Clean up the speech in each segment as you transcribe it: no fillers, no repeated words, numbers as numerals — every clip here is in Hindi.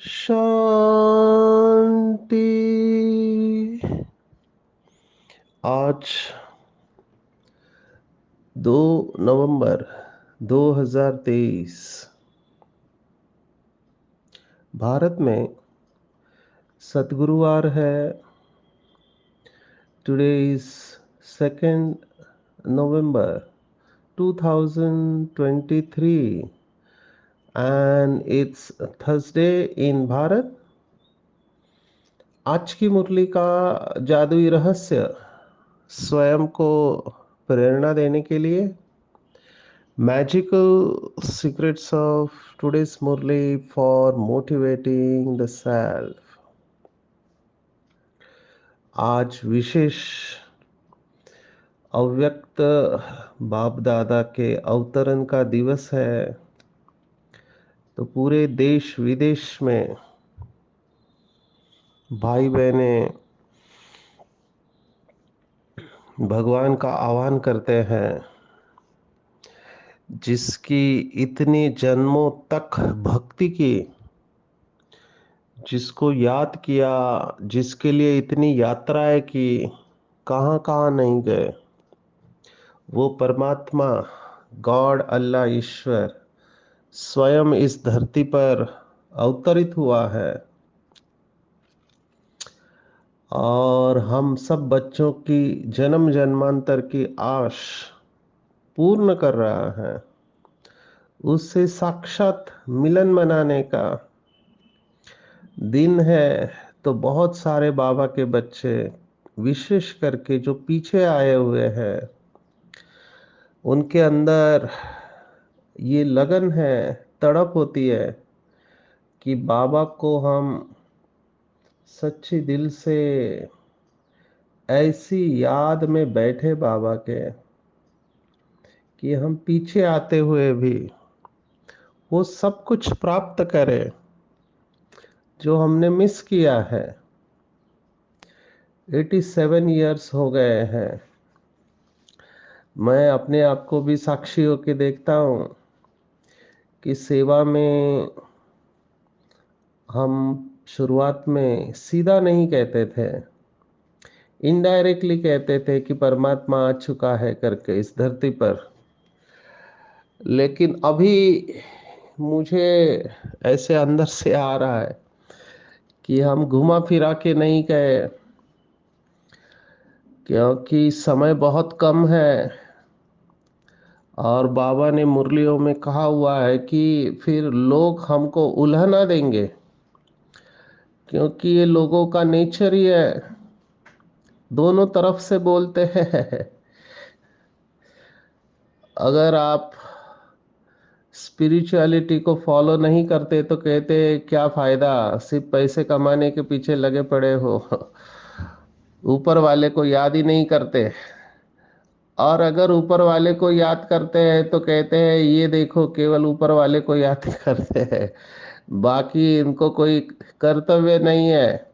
शांति। आज 2 नवंबर 2023 भारत में सतगुरुवार है। Today is 2 November 2023 and it's Thursday in Bharat. आज की मुरली का जादुई रहस्य स्वयं को प्रेरणा देने के लिए magical secrets of today's murli for motivating the self. आज विशेष अव्यक्त बाप दादा के अवतरण का दिवस है, तो पूरे देश विदेश में भाई बहने भगवान का आह्वान करते हैं, जिसकी इतनी जन्मों तक भक्ति की, जिसको याद किया, जिसके लिए इतनी यात्राएं की, कहाँ कहाँ नहीं गए। वो परमात्मा गॉड अल्लाह ईश्वर स्वयं इस धरती पर अवतरित हुआ है और हम सब बच्चों की जन्म जन्मांतर की आश पूर्ण कर रहा है। उससे साक्षात मिलन मनाने का दिन है। तो बहुत सारे बाबा के बच्चे, विशेष करके जो पीछे आए हुए हैं, उनके अंदर ये लगन है, तड़प होती है कि बाबा को हम सच्चे दिल से ऐसी याद में बैठे बाबा के कि हम पीछे आते हुए भी वो सब कुछ प्राप्त करें जो हमने मिस किया है। 87 इयर्स हो गए हैं। मैं अपने आप को भी साक्षी होके देखता हूँ कि सेवा में हम शुरुआत में सीधा नहीं कहते थे, इनडायरेक्टली कहते थे कि परमात्मा आ चुका है करके इस धरती पर। लेकिन अभी मुझे ऐसे अंदर से आ रहा है कि हम घुमा फिरा के नहीं कहे, क्योंकि समय बहुत कम है और बाबा ने मुरलियों में कहा हुआ है कि फिर लोग हमको उल्हना देंगे, क्योंकि ये लोगों का नेचर ही है, दोनों तरफ से बोलते हैं। अगर आप स्पिरिचुअलिटी को फॉलो नहीं करते तो कहते क्या फायदा, सिर्फ पैसे कमाने के पीछे लगे पड़े हो, ऊपर वाले को याद ही नहीं करते। और अगर ऊपर वाले को याद करते हैं तो कहते हैं ये देखो केवल ऊपर वाले को याद करते हैं, बाकी इनको कोई कर्तव्य नहीं है।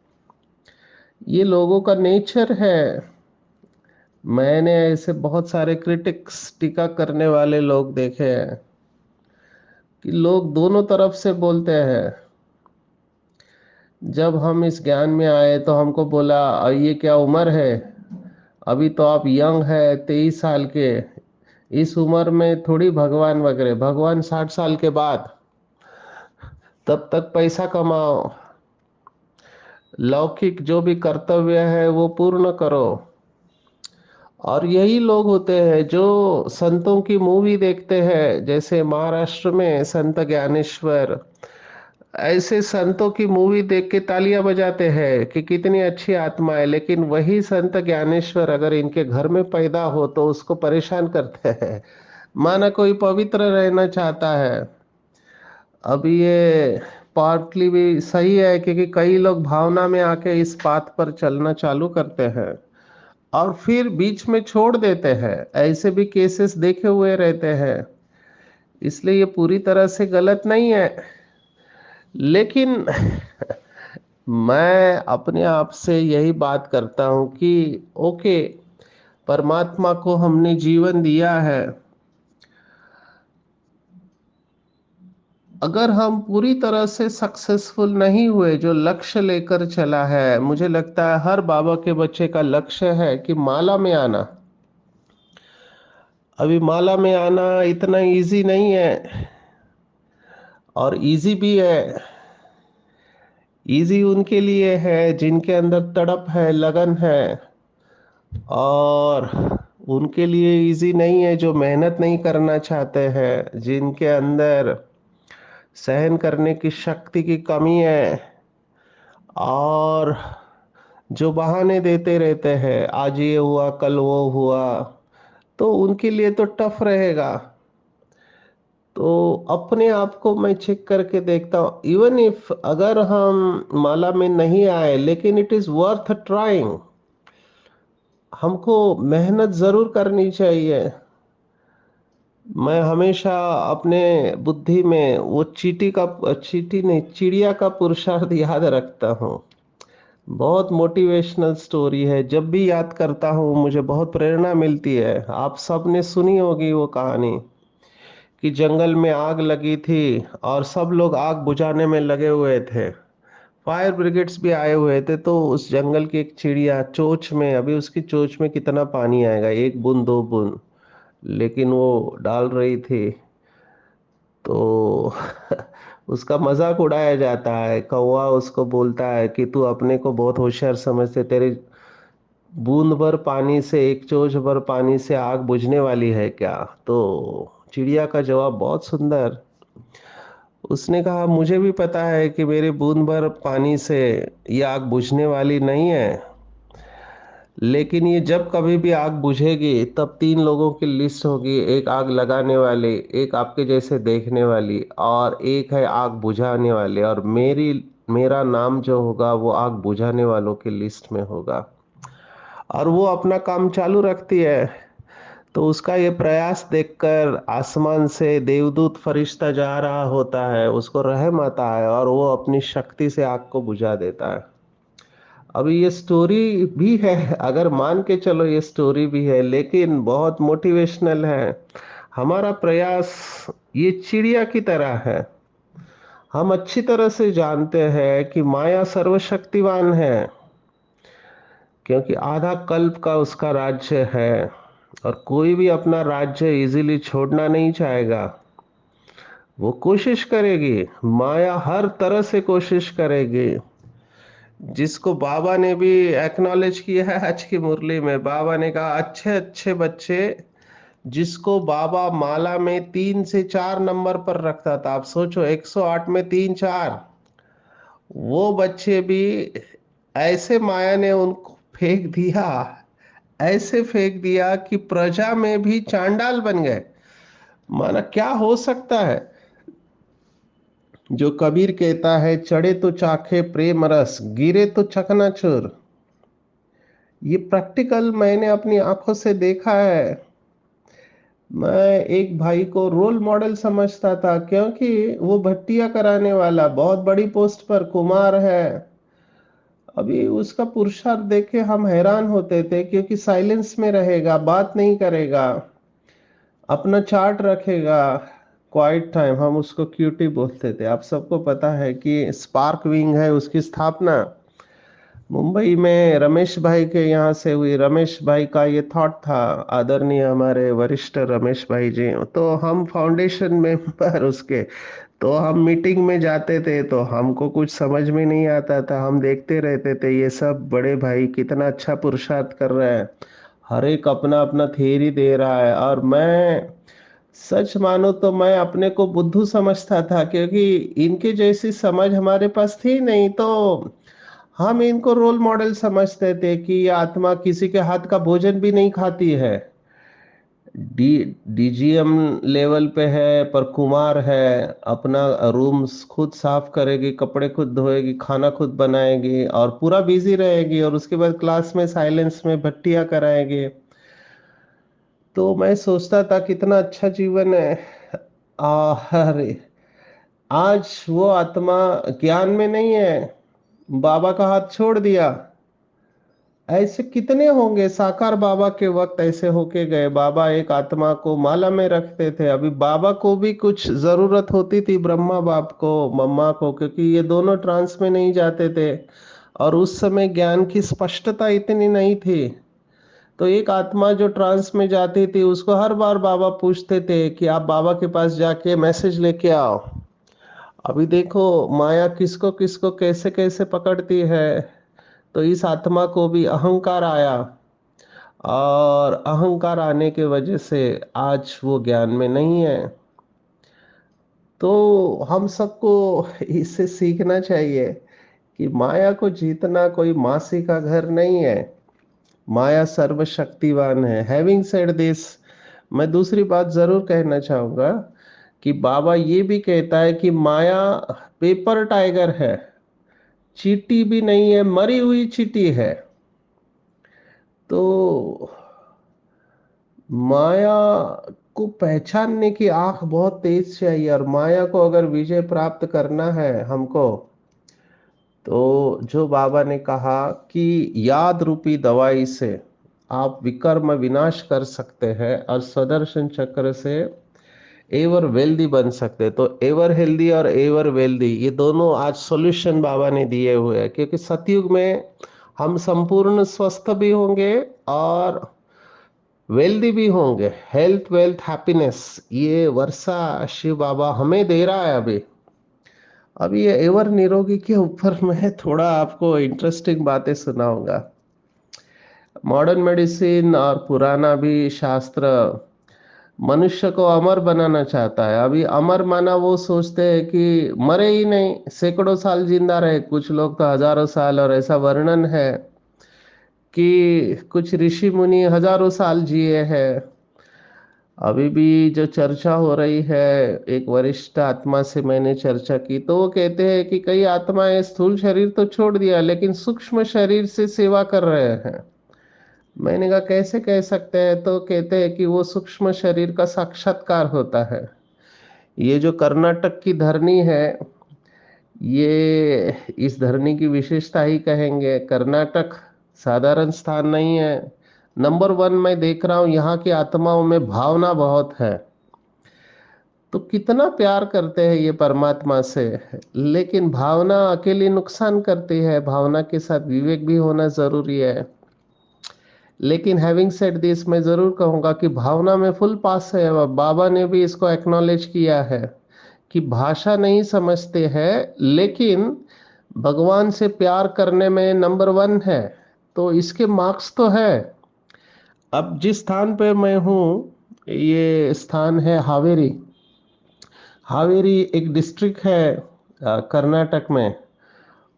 ये लोगों का नेचर है। मैंने ऐसे बहुत सारे क्रिटिक्स, टीका करने वाले लोग देखे हैं कि लोग दोनों तरफ से बोलते हैं। जब हम इस ज्ञान में आए तो हमको बोला ये क्या उम्र है, अभी तो आप यंग है, 23 साल के, इस उम्र में थोड़ी भगवान वगैरह, भगवान 60 साल के बाद, तब तक पैसा कमाओ, लौकिक जो भी कर्तव्य है वो पूर्ण करो। और यही लोग होते हैं जो संतों की मूवी देखते हैं, जैसे महाराष्ट्र में संत ज्ञानेश्वर, ऐसे संतों की मूवी देख के तालियां बजाते हैं कि कितनी अच्छी आत्मा है। लेकिन वही संत ज्ञानेश्वर अगर इनके घर में पैदा हो तो उसको परेशान करते हैं, माना कोई पवित्र रहना चाहता है। अब ये पार्टली भी सही है, क्योंकि कई लोग भावना में आके इस पाथ पर चलना चालू करते हैं और फिर बीच में छोड़ देते हैं। ऐसे भी केसेस देखे हुए रहते हैं। इसलिए ये पूरी तरह से गलत नहीं है, लेकिन मैं अपने आप से यही बात करता हूं कि ओके, परमात्मा को हमने जीवन दिया है, अगर हम पूरी तरह से सक्सेसफुल नहीं हुए जो लक्ष्य लेकर चला है, मुझे लगता है हर बाबा के बच्चे का लक्ष्य है कि माला में आना। अभी माला में आना इतना इजी नहीं है, और इजी भी है। इजी उनके लिए है जिनके अंदर तड़प है, लगन है, और उनके लिए इजी नहीं है जो मेहनत नहीं करना चाहते हैं, जिनके अंदर सहन करने की शक्ति की कमी है, और जो बहाने देते रहते हैं, आज ये हुआ कल वो हुआ, तो उनके लिए तो टफ रहेगा। तो अपने आप को मैं चेक करके देखता हूँ, इवन इफ अगर हम माला में नहीं आए, लेकिन इट इज वर्थ ट्राइंग। हमको मेहनत जरूर करनी चाहिए। मैं हमेशा अपने बुद्धि में वो चीटी नहीं, चिड़िया का पुरुषार्थ याद रखता हूँ। बहुत मोटिवेशनल स्टोरी है, जब भी याद करता हूँ मुझे बहुत प्रेरणा मिलती है। आप सबने सुनी होगी वो कहानी कि जंगल में आग लगी थी और सब लोग आग बुझाने में लगे हुए थे। फायर ब्रिगेड्स भी आए हुए थे। तो उस जंगल की एक चिड़िया चोंच में, अभी उसकी चोंच में कितना पानी आएगा, एक बूंद दो बूंद, लेकिन वो डाल रही थी। तो उसका मजाक उड़ाया जाता है। कौवा उसको बोलता है कि तू अपने को बहुत होशियार समझते, तेरे बूंद भर पानी से, एक चोंच भर पानी से आग बुझने वाली है क्या? तो चिड़िया का जवाब बहुत सुंदर। उसने कहा, मुझे भी पता है कि मेरे बूंद भर पानी से ये आग बुझने वाली नहीं है, लेकिन ये जब कभी भी आग बुझेगी तब तीन लोगों की लिस्ट होगी, एक आग लगाने वाले, एक आपके जैसे देखने वाली, और एक है आग बुझाने वाले, और मेरा नाम जो होगा वो आग बुझाने वालों की लिस्ट में होगा। और वो अपना काम चालू रखती है। तो उसका ये प्रयास देखकर आसमान से देवदूत फरिश्ता जा रहा होता है, उसको रहम आता है और वो अपनी शक्ति से आग को बुझा देता है। अभी ये स्टोरी भी है, अगर मान के चलो ये स्टोरी भी है, लेकिन बहुत मोटिवेशनल है। हमारा प्रयास ये चिड़िया की तरह है। हम अच्छी तरह से जानते हैं कि माया सर्वशक्तिवान है, क्योंकि आधा कल्प का उसका राज्य है, और कोई भी अपना राज्य इजीली छोड़ना नहीं चाहेगा। वो कोशिश करेगी, माया हर तरह से कोशिश करेगी। जिसको बाबा ने भी एक्नॉलेज किया है आज की मुरली में। बाबा ने कहा, अच्छे अच्छे बच्चे जिसको बाबा माला में 3 से 4 नंबर पर रखता था, आप सोचो 108 में 3 4, वो बच्चे भी ऐसे माया ने उनको फेंक दिया, ऐसे फेंक दिया कि प्रजा में भी चांडाल बन गए। माना क्या हो सकता है? जो कबीर कहता है, चढ़े तो चाखे प्रेम रस, गिरे तो चकनाचूर। ये प्रैक्टिकल मैंने अपनी आंखों से देखा है। मैं एक भाई को रोल मॉडल समझता था, क्योंकि वो भट्टियां कराने वाला, बहुत बड़ी पोस्ट पर कुमार है। अभी उसका पुरुषार्थ देख के हम हैरान होते थे, क्योंकि साइलेंस में रहेगा, बात नहीं करेगा, अपना चार्ट रखेगा। क्वाइट टाइम, हम उसको क्यूटी बोलते थे। आप सबको पता है कि स्पार्क विंग है, उसकी स्थापना मुंबई में रमेश भाई के यहाँ से हुई। रमेश भाई का ये थॉट था, आदरणीय हमारे वरिष्ठ रमेश भाई जी, तो हम फाउंडेशन मेंबर उसके। तो हम मीटिंग में जाते थे तो हमको कुछ समझ में नहीं आता था, हम देखते रहते थे ये सब बड़े भाई कितना अच्छा पुरुषार्थ कर रहे हैं, हर एक अपना अपना थियरी दे रहा है। और मैं सच मानो तो मैं अपने को बुद्धू समझता था, क्योंकि इनके जैसी समझ हमारे पास थी नहीं। तो हम इनको रोल मॉडल समझते थे कि ये आत्मा किसी के हाथ का भोजन भी नहीं खाती है। डी डीजीएम लेवल पे है पर कुमार है। अपना रूम्स खुद साफ करेगी, कपड़े खुद धोएगी, खाना खुद बनाएगी और पूरा बिजी रहेगी, और उसके बाद क्लास में साइलेंस में भट्टियां कराएगी। तो मैं सोचता था कितना अच्छा जीवन है। अरे आज वो आत्मा ज्ञान में नहीं है, बाबा का हाथ छोड़ दिया। ऐसे कितने होंगे, साकार बाबा के वक्त ऐसे होके गए। बाबा एक आत्मा को माला में रखते थे। अभी बाबा को भी कुछ जरूरत होती थी, ब्रह्मा बाप को, मम्मा को, क्योंकि ये दोनों ट्रांस में नहीं जाते थे और उस समय ज्ञान की स्पष्टता इतनी नहीं थी। तो एक आत्मा जो ट्रांस में जाती थी उसको हर बार बाबा पूछते थे कि आप बाबा के पास जाके मैसेज लेके आओ। अभी देखो माया किसको किसको कैसे कैसे पकड़ती है। तो इस आत्मा को भी अहंकार आया, और अहंकार आने के वजह से आज वो ज्ञान में नहीं है। तो हम सबको इससे सीखना चाहिए कि माया को जीतना कोई मासी का घर नहीं है। माया सर्वशक्तिवान है। हैविंग सेड दिस, मैं दूसरी बात जरूर कहना चाहूंगा कि बाबा ये भी कहता है कि माया पेपर टाइगर है, चींटी भी नहीं है, मरी हुई चींटी है। तो माया को पहचानने की आंख बहुत तेज चाहिए, और माया को अगर विजय प्राप्त करना है हमको, तो जो बाबा ने कहा कि याद रूपी दवाई से आप विकर्म विनाश कर सकते हैं और सदर्शन चक्र से एवर वेल्दी बन सकते हैं। तो एवर हेल्दी और एवर वेल्दी ये दोनों आज सॉल्यूशन बाबा ने दिए हुए हैं, क्योंकि सतयुग में हम संपूर्ण स्वस्थ भी होंगे और वेल्दी भी होंगे। हेल्थ वेल्थ हैप्पीनेस ये वर्षा शिव बाबा हमें दे रहा है। अभी ये एवर निरोगी के ऊपर मैं थोड़ा आपको इंटरेस्टिंग बातें सुनाऊंगा। मॉडर्न मेडिसिन और पुराना भी शास्त्र मनुष्य को अमर बनाना चाहता है। अभी अमर माना वो सोचते हैं कि मरे ही नहीं, सैकड़ों साल जिंदा रहे, कुछ लोग तो हजारों साल, और ऐसा वर्णन है कि कुछ ऋषि मुनि हजारों साल जिए हैं। अभी भी जो चर्चा हो रही है, एक वरिष्ठ आत्मा से मैंने चर्चा की तो वो कहते हैं कि कई आत्माएं स्थूल शरीर तो छोड़ दिया लेकिन सूक्ष्म शरीर से सेवा कर रहे हैं। मैंने कहा कैसे कह सकते हैं, तो कहते हैं कि वो सूक्ष्म शरीर का साक्षात्कार होता है। ये जो कर्नाटक की धरनी है, ये इस धरनी की विशेषता ही कहेंगे। कर्नाटक साधारण स्थान नहीं है। नंबर वन मैं देख रहा हूं यहाँ की आत्माओं में भावना बहुत है। तो कितना प्यार करते हैं ये परमात्मा से, लेकिन भावना अकेली नुकसान करती है। भावना के साथ विवेक भी होना जरूरी है। लेकिन हैविंग सेड दिस, मैं जरूर कहूंगा कि भावना में फुल पास है। बाबा ने भी इसको एक्नॉलेज किया है कि भाषा नहीं समझते हैं लेकिन भगवान से प्यार करने में नंबर वन है। तो इसके मार्क्स तो है। अब जिस स्थान पे मैं हूँ, ये स्थान है हावेरी। हावेरी एक डिस्ट्रिक्ट है कर्नाटक में।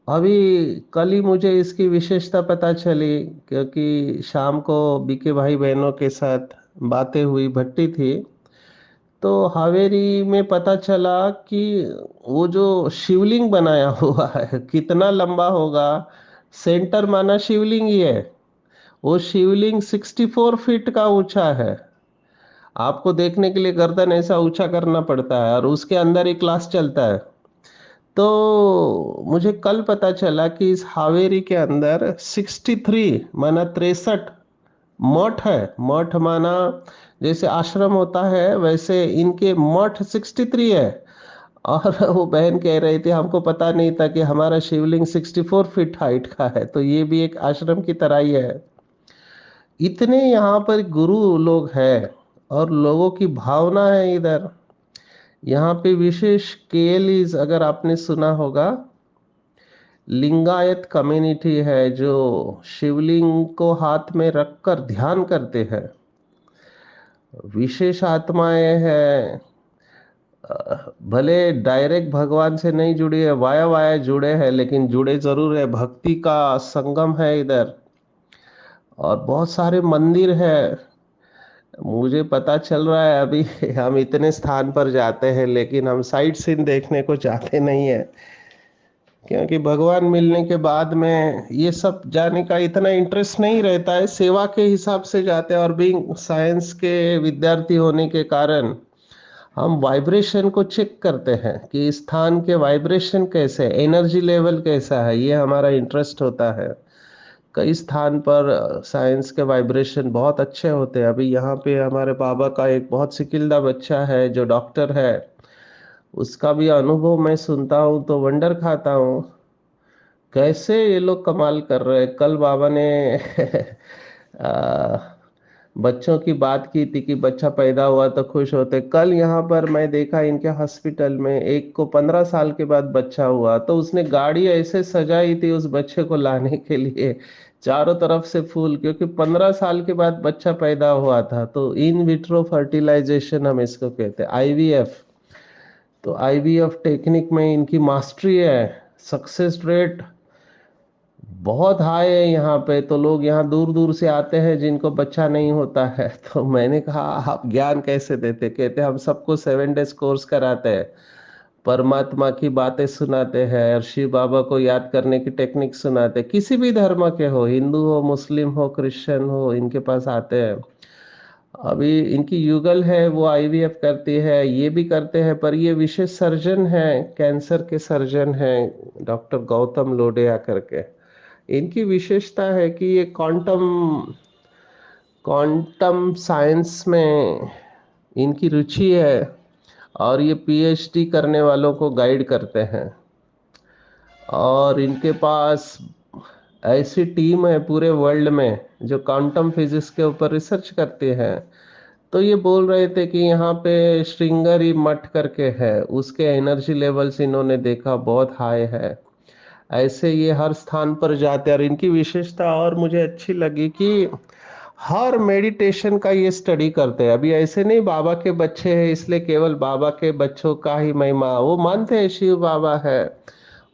अभी कल ही मुझे इसकी विशेषता पता चली, क्योंकि शाम को बीके भाई बहनों के साथ बातें हुई, भट्टी थी। तो हावेरी में पता चला कि वो जो शिवलिंग बनाया हुआ है कितना लंबा होगा। सेंटर माना शिवलिंग ही है। वो शिवलिंग 64 फीट का ऊंचा है। आपको देखने के लिए गर्दन ऐसा ऊंचा करना पड़ता है, और उसके अंदर ही क्लास चलता है। तो मुझे कल पता चला कि इस हावेरी के अंदर 63 माना 63 मठ है। मठ माना जैसे आश्रम होता है, वैसे इनके मठ 63 है। और वो बहन कह रही थी हमको पता नहीं था कि हमारा शिवलिंग 64 फीट हाइट का है। तो ये भी एक आश्रम की तरह ही है। इतने यहाँ पर गुरु लोग हैं और लोगों की भावना है इधर। यहाँ पे विशेष केएलईज अगर आपने सुना होगा, लिंगायत कम्युनिटी है जो शिवलिंग को हाथ में रखकर ध्यान करते हैं। विशेष आत्माएं हैं, भले डायरेक्ट भगवान से नहीं जुड़ी है, वाया वाया जुड़े हैं, लेकिन जुड़े जरूर है। भक्ति का संगम है इधर, और बहुत सारे मंदिर है। मुझे पता चल रहा है अभी हम इतने स्थान पर जाते हैं लेकिन हम साइट सीन देखने को चाहते नहीं है, क्योंकि भगवान मिलने के बाद में ये सब जाने का इतना इंटरेस्ट नहीं रहता है। सेवा के हिसाब से जाते हैं, और बीइंग साइंस के विद्यार्थी होने के कारण हम वाइब्रेशन को चेक करते हैं कि इस स्थान के वाइब्रेशन कैसे, एनर्जी लेवल कैसा है, ये हमारा इंटरेस्ट होता है। कई स्थान पर साइंस के वाइब्रेशन बहुत अच्छे होते हैं। अभी यहाँ पे हमारे बाबा का एक बहुत सिकिल्दा बच्चा है जो डॉक्टर है, उसका भी अनुभव मैं सुनता हूँ तो वंडर खाता हूँ कैसे ये लोग कमाल कर रहे हैं। कल बाबा ने आ, बच्चों की बात की थी कि बच्चा पैदा हुआ तो खुश होते। कल यहाँ पर मैं देखा इनके हॉस्पिटल में एक को 15 साल के बाद बच्चा हुआ, तो उसने गाड़ी ऐसे सजाई थी उस बच्चे को लाने के लिए, चारों तरफ से फूल, क्योंकि 15 साल के बाद बच्चा पैदा हुआ था। तो इन विट्रो फर्टिलाइजेशन हम इसको कहते हैं, आईवीएफ। तो आईवीएफ टेक्निक में इनकी मास्टरी है। सक्सेस रेट बहुत हाई है यहाँ पे, तो लोग यहाँ दूर दूर से आते हैं जिनको बच्चा नहीं होता है। तो मैंने कहा आप ज्ञान कैसे देते? कहते हम सबको 7 डेज कोर्स कराते हैं, परमात्मा की बातें सुनाते हैं और शिव बाबा को याद करने की टेक्निक सुनाते हैं। किसी भी धर्म के हो, हिंदू हो, मुस्लिम हो, क्रिश्चियन हो, इनके पास आते हैं। अभी इनकी युगल है वो आईवीएफ करती है, ये भी करते हैं, पर ये विशेष सर्जन है, कैंसर के सर्जन हैं, डॉक्टर गौतम लोडिया करके। इनकी विशेषता है कि ये क्वांटम क्वांटम साइंस में इनकी रुचि है, और ये पीएचडी करने वालों को गाइड करते हैं। और इनके पास ऐसी टीम है पूरे वर्ल्ड में जो क्वांटम फिजिक्स के ऊपर रिसर्च करती है। तो ये बोल रहे थे कि यहाँ पे श्रृंगेरी मठ करके है, उसके एनर्जी लेवल्स इन्होंने देखा बहुत हाई है। ऐसे ये हर स्थान पर जाते हैं, और इनकी विशेषता और मुझे अच्छी लगी कि हर मेडिटेशन का ये स्टडी करते हैं। अभी ऐसे नहीं बाबा के बच्चे हैं इसलिए केवल बाबा के बच्चों का ही महिमा, वो मानते हैं शिव बाबा है,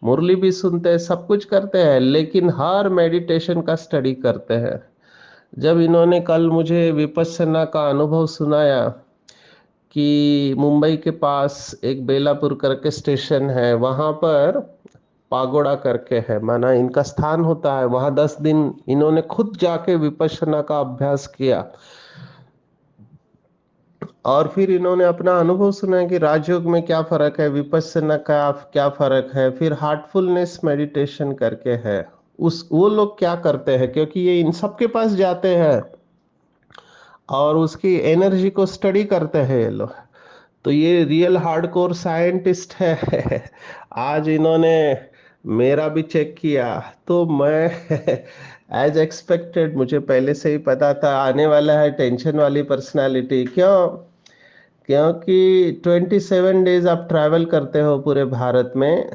मुरली भी सुनते हैं, सब कुछ करते हैं, लेकिन हर मेडिटेशन का स्टडी करते हैं। जब इन्होंने कल मुझे विपश्यना का अनुभव सुनाया कि मुंबई के पास एक बेलापुर करके स्टेशन है, वहां पर पागोड़ा करके है, माना इनका स्थान होता है, वहां 10 दिन इन्होंने खुद जाके विपश्यना का अभ्यास किया। और फिर इन्होंने अपना अनुभव सुनाया कि राजयोग में क्या फर्क है, विपश्यना का क्या फर्क है, फिर हार्टफुलनेस मेडिटेशन करके है, उस वो लोग क्या करते हैं, क्योंकि ये इन सब के पास जाते हैं और उसकी एनर्जी को स्टडी करते हैं ये लोग। तो ये रियल हार्डकोर साइंटिस्ट है। आज इन्होंने मेरा भी चेक किया, तो मैं एज एक्सपेक्टेड, मुझे पहले से ही पता था आने वाला है टेंशन वाली पर्सनालिटी। क्यों? क्योंकि 27 डेज आप ट्रैवल करते हो पूरे भारत में,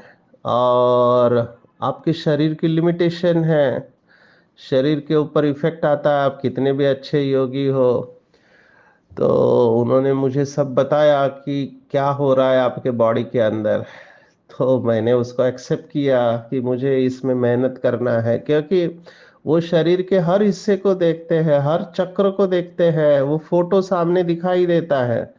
और आपके शरीर की लिमिटेशन है, शरीर के ऊपर इफेक्ट आता है, आप कितने भी अच्छे योगी हो। तो उन्होंने मुझे सब बताया कि क्या हो रहा है आपके बॉडी के अंदर। तो मैंने उसको एक्सेप्ट किया कि मुझे इसमें मेहनत करना है, क्योंकि वो शरीर के हर हिस्से को देखते हैं, हर चक्र को देखते हैं, वो फोटो सामने दिखाई देता है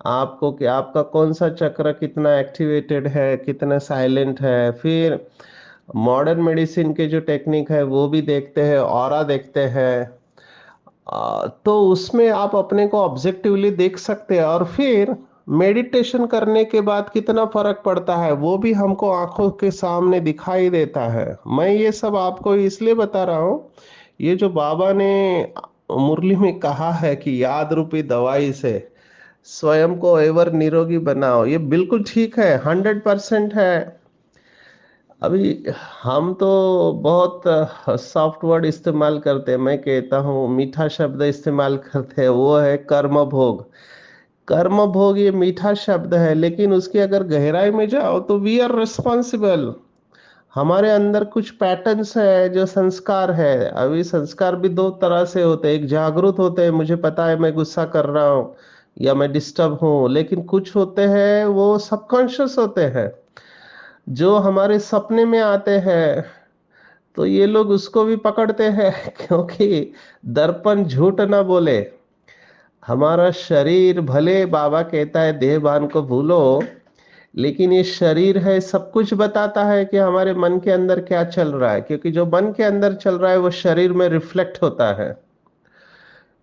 आपको कि आपका कौन सा चक्र कितना एक्टिवेटेड है, कितना साइलेंट है। फिर मॉडर्न मेडिसिन के जो टेक्निक है वो भी देखते हैं, ऑरा देखते हैं। तो उसमें आप अपने को ऑब्जेक्टिवली देख सकते हैं, और फिर मेडिटेशन करने के बाद कितना फर्क पड़ता है वो भी हमको आंखों के सामने दिखाई देता है। मैं ये सब आपको इसलिए बता रहा हूँ, ये जो बाबा ने मुरली में कहा है कि याद रूपी दवाई से स्वयं को एवर निरोगी बनाओ, ये बिल्कुल ठीक है, 100% है। अभी हम तो बहुत सॉफ्ट वर्ड इस्तेमाल करते हैं, मैं कहता हूँ मीठा शब्द इस्तेमाल करते हैं, वो है कर्म भोग। कर्म भोग ये मीठा शब्द है, लेकिन उसकी अगर गहराई में जाओ तो वी आर रिस्पॉन्सिबल। हमारे अंदर कुछ पैटर्न्स है जो संस्कार है। अभी संस्कार भी दो तरह से होते हैं, एक जागरूक होते हैं, मुझे पता है मैं गुस्सा कर रहा हूँ या मैं डिस्टर्ब हूँ, लेकिन कुछ होते हैं वो सबकॉन्शियस होते हैं जो हमारे सपने में आते हैं। तो ये लोग उसको भी पकड़ते हैं क्योंकि दर्पण झूठ ना बोले। हमारा शरीर भले बाबा कहता है देहभान को भूलो, लेकिन ये शरीर है सब कुछ बताता है कि हमारे मन के अंदर क्या चल रहा है, क्योंकि जो मन के अंदर चल रहा है वो शरीर में रिफ्लेक्ट होता है।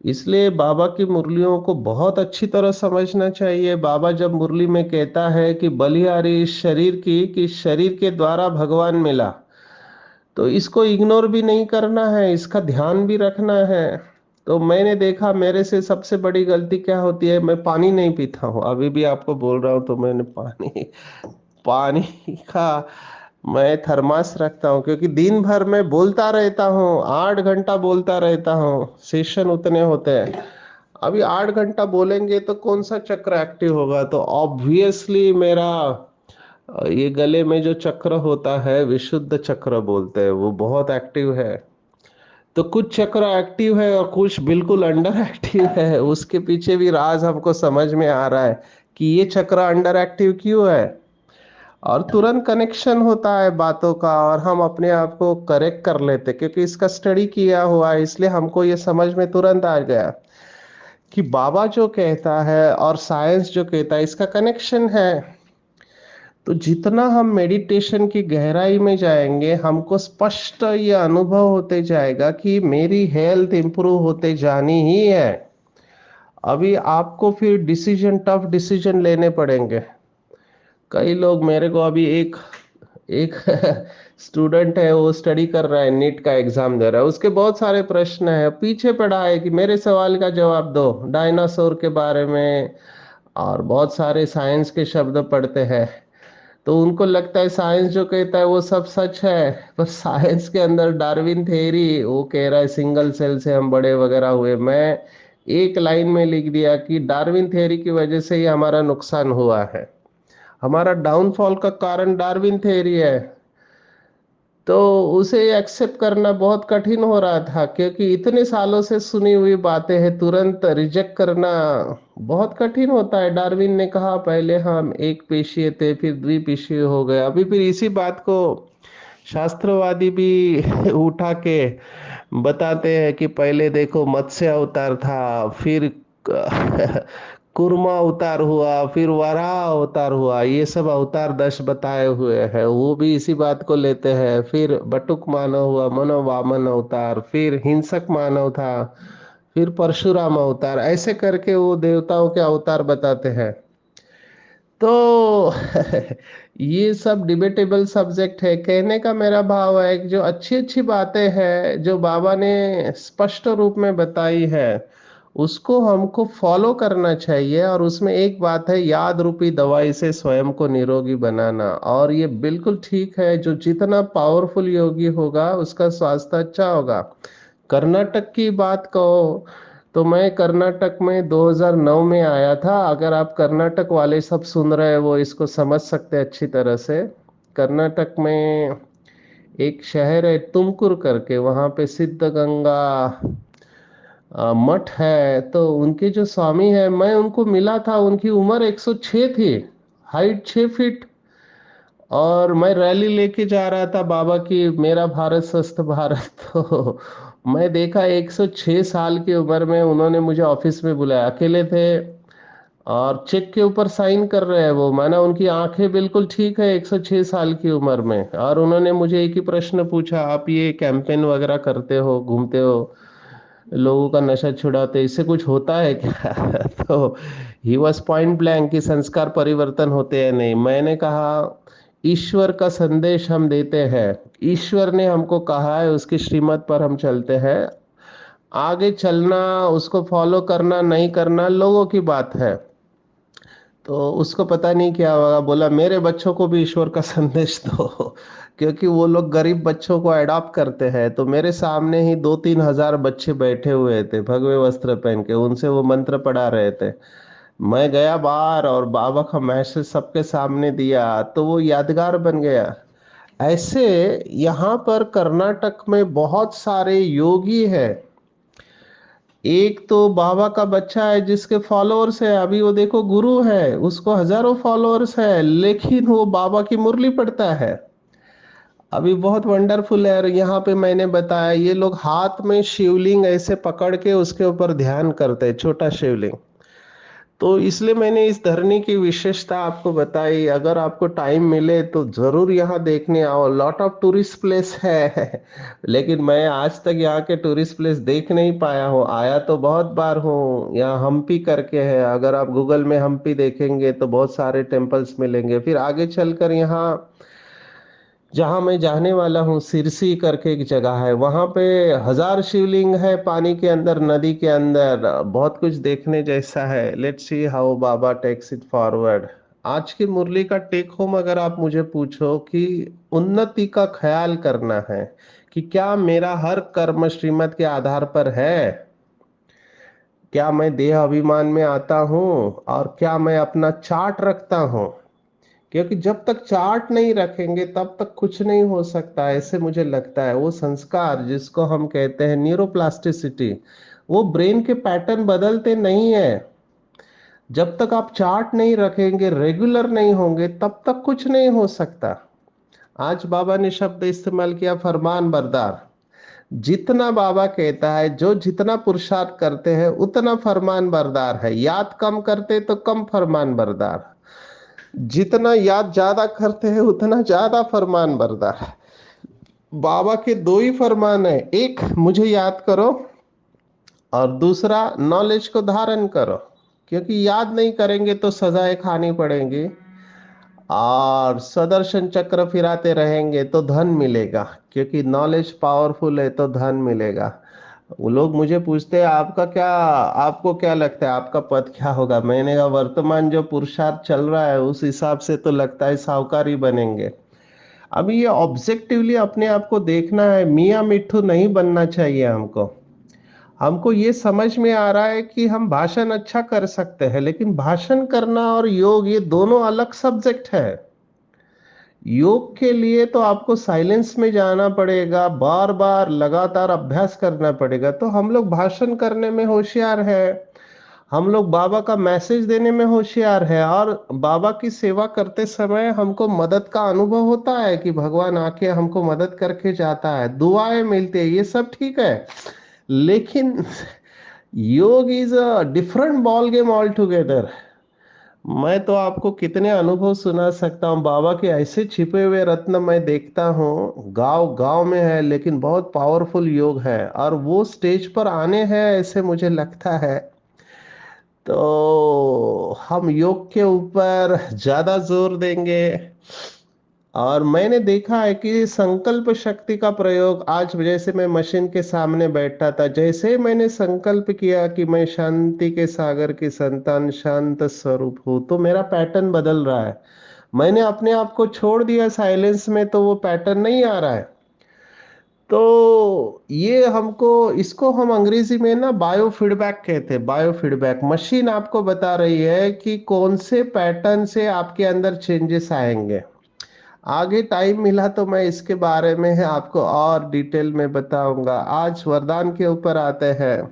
इसलिए बाबा की मुरलियों को बहुत अच्छी तरह समझना चाहिए। बाबा जब मुरली में कहता है कि बलिहारी इस शरीर की, कि शरीर के द्वारा भगवान मिला, तो इसको इग्नोर भी नहीं करना है, इसका ध्यान भी रखना है। तो मैंने देखा मेरे से सबसे बड़ी गलती क्या होती है, मैं पानी नहीं पीता हूँ। अभी भी आपको बोल रहा हूँ तो मैंने पानी पानी का मैं थर्मास रखता हूँ, क्योंकि दिन भर मैं बोलता रहता हूँ, 8 घंटा बोलता रहता हूँ, सेशन उतने होते हैं। अभी 8 घंटा बोलेंगे तो कौन सा चक्र एक्टिव होगा? तो ऑब्वियसली मेरा ये गले में जो चक्र होता है, विशुद्ध चक्र बोलते हैं, वो बहुत एक्टिव है। तो कुछ चक्र एक्टिव है और कुछ बिल्कुल अंडर एक्टिव है। उसके पीछे भी राज हमको समझ में आ रहा है कि ये चक्र अंडर एक्टिव क्यों है, और तुरंत कनेक्शन होता है बातों का, और हम अपने आप को करेक्ट कर लेते, क्योंकि इसका स्टडी किया हुआ है, इसलिए हमको ये समझ में तुरंत आ गया कि बाबा जो कहता है और साइंस जो कहता है, इसका कनेक्शन है। तो जितना हम मेडिटेशन की गहराई में जाएंगे, हमको स्पष्ट ये अनुभव होते जाएगा कि मेरी हेल्थ इंप्रूव होते जानी ही है। अभी आपको फिर डिसीजन, टफ डिसीजन लेने पड़ेंगे। कई लोग मेरे को अभी एक एक स्टूडेंट है, वो स्टडी कर रहा है, नीट का एग्जाम दे रहा है, उसके बहुत सारे प्रश्न है, पीछे पड़ा है कि मेरे सवाल का जवाब दो, डायनासोर के बारे में, और बहुत सारे साइंस के शब्द पढ़ते हैं। तो उनको लगता है साइंस जो कहता है वो सब सच है, पर साइंस के अंदर डार्विन थ्योरी वो कह रहा है सिंगल सेल से हम बड़े वगैरह हुए। मैं एक लाइन में लिख दिया कि डार्विन थ्योरी की वजह से ही हमारा नुकसान हुआ है, हमारा डाउनफॉल का कारण डार्विन थ्योरी है। तो उसे एक्सेप्ट करना बहुत कठिन हो रहा था, क्योंकि इतने सालों से सुनी हुई बातें हैं, तुरंत रिजेक्ट करना बहुत कठिन होता है। डार्विन ने कहा पहले हम एक पेशीय थे, फिर द्विपेशीय हो गए। अभी फिर इसी बात को शास्त्रवादी भी उठा के बताते हैं कि पहले देखो मत्स्य अवतार था, फिर कुर्मा अवतार हुआ, फिर वराह अवतार हुआ, ये सब अवतार 10 बताए हुए हैं, वो भी इसी बात को लेते हैं। फिर बटुक मानव हुआ, मनो वामन अवतार, फिर हिंसक मानव था, फिर परशुराम अवतार, ऐसे करके वो देवताओं के अवतार बताते हैं। तो ये सब डिबेटेबल सब्जेक्ट है। कहने का मेरा भाव है कि जो अच्छी अच्छी बातें हैं जो बाबा ने स्पष्ट रूप में बताई है, उसको हमको फॉलो करना चाहिए। और उसमें एक बात है, याद रूपी दवाई से स्वयं को निरोगी बनाना। और ये बिल्कुल ठीक है, जो जितना पावरफुल योगी होगा उसका स्वास्थ्य अच्छा होगा। कर्नाटक की बात कहो तो मैं कर्नाटक में 2009 में आया था। अगर आप कर्नाटक वाले सब सुन रहे हैं वो इसको समझ सकते हैं अच्छी तरह से। कर्नाटक में एक शहर है तुमकुर करके, वहाँ पे सिद्ध गंगा मठ है। तो उनके जो स्वामी है, मैं उनको मिला था, उनकी उम्र 106 थी, हाइट 6 फीट। और मैं रैली लेके जा रहा था बाबा की, मेरा भारत स्वस्थ भारत। तो मैं देखा 106 साल की उम्र में उन्होंने मुझे ऑफिस में बुलाया, अकेले थे, और चेक के ऊपर साइन कर रहे हैं वो। माना उनकी आंखें बिल्कुल ठीक है 106 साल की उम्र में। और उन्होंने मुझे एक ही प्रश्न पूछा, आप ये कैंपेन वगैरह करते हो, घूमते हो, लोगों का नशा छुड़ाते, इससे कुछ होता है क्या? तो ही वॉज पॉइंट ब्लैंक कि संस्कार परिवर्तन होते हैं नहीं। मैंने कहा ईश्वर का संदेश हम देते हैं, ईश्वर ने हमको कहा है, उसकी श्रीमत पर हम चलते हैं। आगे चलना, उसको फॉलो करना नहीं करना लोगों की बात है। तो उसको पता नहीं क्या होगा, बोला मेरे बच्चों को भी ईश्वर का संदेश दो। क्योंकि वो लोग गरीब बच्चों को अडॉप्ट करते हैं। तो मेरे सामने ही 2-3 हजार बच्चे बैठे हुए थे भगवे वस्त्र पहन के, उनसे वो मंत्र पढ़ा रहे थे। मैं गया बाहर और बाबा का मैसेज सबके सामने दिया, तो वो यादगार बन गया। ऐसे यहाँ पर कर्नाटक में बहुत सारे योगी हैं। एक तो बाबा का बच्चा है जिसके फॉलोअर्स है, अभी वो देखो गुरु है, उसको हजारों फॉलोअर्स है, लेकिन वो बाबा की मुरली पढ़ता है। अभी बहुत वंडरफुल है। और यहाँ पे मैंने बताया, ये लोग हाथ में शिवलिंग ऐसे पकड़ के उसके ऊपर ध्यान करते हैं, छोटा शिवलिंग। तो इसलिए मैंने इस धरनी की विशेषता आपको बताई। अगर आपको टाइम मिले तो जरूर यहाँ देखने आओ। लॉट ऑफ टूरिस्ट प्लेस है लेकिन मैं आज तक यहाँ के टूरिस्ट प्लेस देख नहीं पाया हूँ। आया तो बहुत बार हूँ। यहाँ हम्पी करके है, अगर आप गूगल में हम्पी देखेंगे तो बहुत सारे टेम्पल्स मिलेंगे। फिर आगे चलकर यहाँ जहाँ मैं जाने वाला हूँ, सिरसी करके एक जगह है, वहां पे हजार शिवलिंग है पानी के अंदर, नदी के अंदर। बहुत कुछ देखने जैसा है। Let's see how Baba takes it forward. आज की मुरली का टेक होम अगर आप मुझे पूछो कि उन्नति का ख्याल करना है कि क्या मेरा हर कर्म श्रीमत के आधार पर है, क्या मैं देह अभिमान में आता हूँ, और क्या मैं अपना चार्ट रखता हूँ। क्योंकि जब तक चार्ट नहीं रखेंगे तब तक कुछ नहीं हो सकता, ऐसे मुझे लगता है। वो संस्कार जिसको हम कहते हैं न्यूरोप्लास्टिसिटी, वो ब्रेन के पैटर्न बदलते नहीं है। जब तक आप चार्ट नहीं रखेंगे, रेगुलर नहीं होंगे, तब तक कुछ नहीं हो सकता। आज बाबा ने शब्द इस्तेमाल किया, फरमान बरदार। जितना बाबा कहता है, जो जितना पुरुषार्थ करते हैं उतना फरमान बरदार है। याद कम करते तो कम फरमान बरदार, जितना याद ज्यादा करते हैं उतना ज्यादा फरमान बरदार है। बाबा के दो ही फरमान है, एक मुझे याद करो और दूसरा नॉलेज को धारण करो। क्योंकि याद नहीं करेंगे तो सजाएं खानी पड़ेंगी, और सदर्शन चक्र फिराते रहेंगे तो धन मिलेगा। क्योंकि नॉलेज पावरफुल है तो धन मिलेगा। वो लोग मुझे पूछते हैं आपका क्या, आपको क्या लगता है आपका पद क्या होगा। मैंने कहा वर्तमान जो पुरुषार्थ चल रहा है उस हिसाब से तो लगता है साहूकारी बनेंगे। अभी ये ऑब्जेक्टिवली अपने आप को देखना है, मियाँ मिट्ठू नहीं बनना चाहिए हमको। हमको ये समझ में आ रहा है कि हम भाषण अच्छा कर सकते हैं, लेकिन भाषण करना और योग ये दोनों अलग सब्जेक्ट है। योग के लिए तो आपको साइलेंस में जाना पड़ेगा, बार बार लगातार अभ्यास करना पड़ेगा। तो हम लोग भाषण करने में होशियार है, हम लोग बाबा का मैसेज देने में होशियार है, और बाबा की सेवा करते समय हमको मदद का अनुभव होता है कि भगवान आके हमको मदद करके जाता है, दुआएं मिलती है, ये सब ठीक है। लेकिन योग is a different ball game all together. मैं तो आपको कितने अनुभव सुना सकता हूँ। बाबा के ऐसे छिपे हुए रत्न मैं देखता हूँ, गांव गांव में है, लेकिन बहुत पावरफुल योग है, और वो स्टेज पर आने हैं ऐसे मुझे लगता है। तो हम योग के ऊपर ज्यादा जोर देंगे। और मैंने देखा है कि संकल्प शक्ति का प्रयोग, आज जैसे मैं मशीन के सामने बैठा था, जैसे ही मैंने संकल्प किया कि मैं शांति के सागर की संतान शांत स्वरूप हूँ, तो मेरा पैटर्न बदल रहा है। मैंने अपने आप को छोड़ दिया साइलेंस में, तो वो पैटर्न नहीं आ रहा है। तो ये हमको, इसको हम अंग्रेजी में ना बायो फीडबैक कहते हैं। बायो फीडबैक, मशीन आपको बता रही है कि कौन से पैटर्न से आपके अंदर चेंजेस आएंगे। आगे टाइम मिला तो मैं इसके बारे में है आपको और डिटेल में बताऊंगा। आज वरदान के ऊपर आते हैं।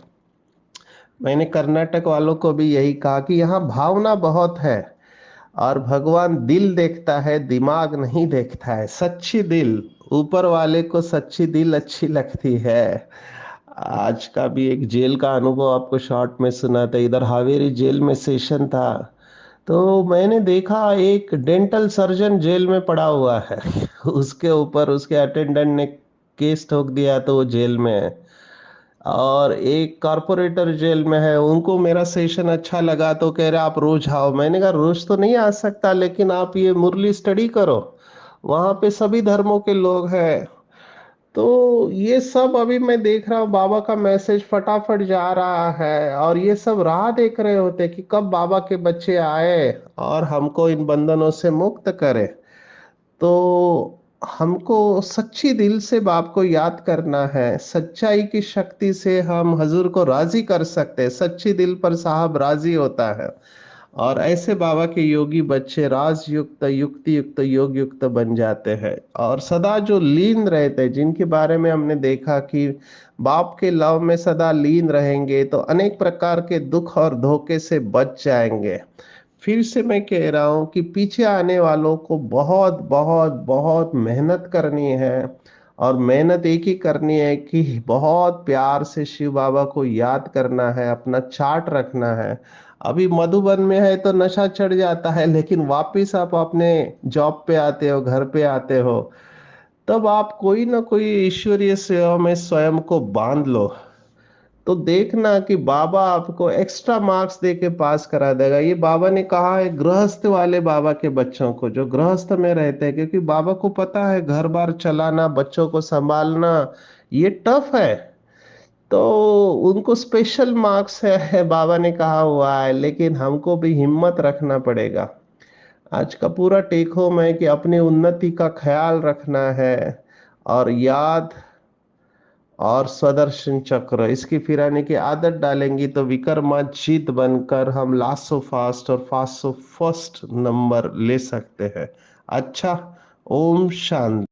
मैंने कर्नाटक वालों को भी यही कहा कि यहाँ भावना बहुत है, और भगवान दिल देखता है, दिमाग नहीं देखता है। सच्ची दिल, ऊपर वाले को सच्ची दिल अच्छी लगती है। आज का भी एक जेल का अनुभव आपको शॉर्ट में सुना था। इधर हावेरी जेल में सेशन था, तो मैंने देखा एक डेंटल सर्जन जेल में पड़ा हुआ है उसके ऊपर उसके अटेंडेंट ने केस ठोक दिया तो वो जेल में है। और एक कारपोरेटर जेल में है, उनको मेरा सेशन अच्छा लगा तो कह रहे आप रोज आओ। मैंने कहा रोज तो नहीं आ सकता, लेकिन आप ये मुरली स्टडी करो, वहां पे सभी धर्मों के लोग हैं। तो ये सब अभी मैं देख रहा हूँ, बाबा का मैसेज फटाफट जा रहा है, और ये सब राह देख रहे होते कि कब बाबा के बच्चे आए और हमको इन बंधनों से मुक्त करे। तो हमको सच्ची दिल से बाप को याद करना है। सच्चाई की शक्ति से हम हजूर को राजी कर सकते हैं। सच्ची दिल पर साहब राजी होता है। और ऐसे बाबा के योगी बच्चे राज युक्त, युक्ति युक्त, योग युक्त बन जाते हैं, और सदा जो लीन रहते हैं, जिनके बारे में हमने देखा कि बाप के लव में सदा लीन रहेंगे तो अनेक प्रकार के दुख और धोखे से बच जाएंगे। फिर से मैं कह रहा हूं कि पीछे आने वालों को बहुत बहुत बहुत मेहनत करनी है। और मेहनत एक ही करनी है कि बहुत प्यार से शिव बाबा को याद करना है, अपना चार्ट रखना है। अभी मधुबन में है तो नशा चढ़ जाता है, लेकिन वापिस आप अपने जॉब पे आते हो, घर पे आते हो, तब आप कोई ना कोई ईश्वरीय सेवा में स्वयं को बांध लो। तो देखना कि बाबा आपको एक्स्ट्रा मार्क्स दे के पास करा देगा। ये बाबा ने कहा है गृहस्थ वाले बाबा के बच्चों को, जो गृहस्थ में रहते हैं, क्योंकि बाबा को पता है घर बार चलाना, बच्चों को संभालना ये टफ है। तो उनको स्पेशल मार्क्स है बाबा ने कहा हुआ है, लेकिन हमको भी हिम्मत रखना पड़ेगा। आज का पूरा टेक होम है कि अपनी उन्नति का ख्याल रखना है। और याद और स्वदर्शन चक्र इसकी फिराने की आदत डालेंगी तो विक्रमाजीत बनकर हम लास्ट सो फास्ट और फास्ट सो फर्स्ट नंबर ले सकते हैं। अच्छा, ओम शांति।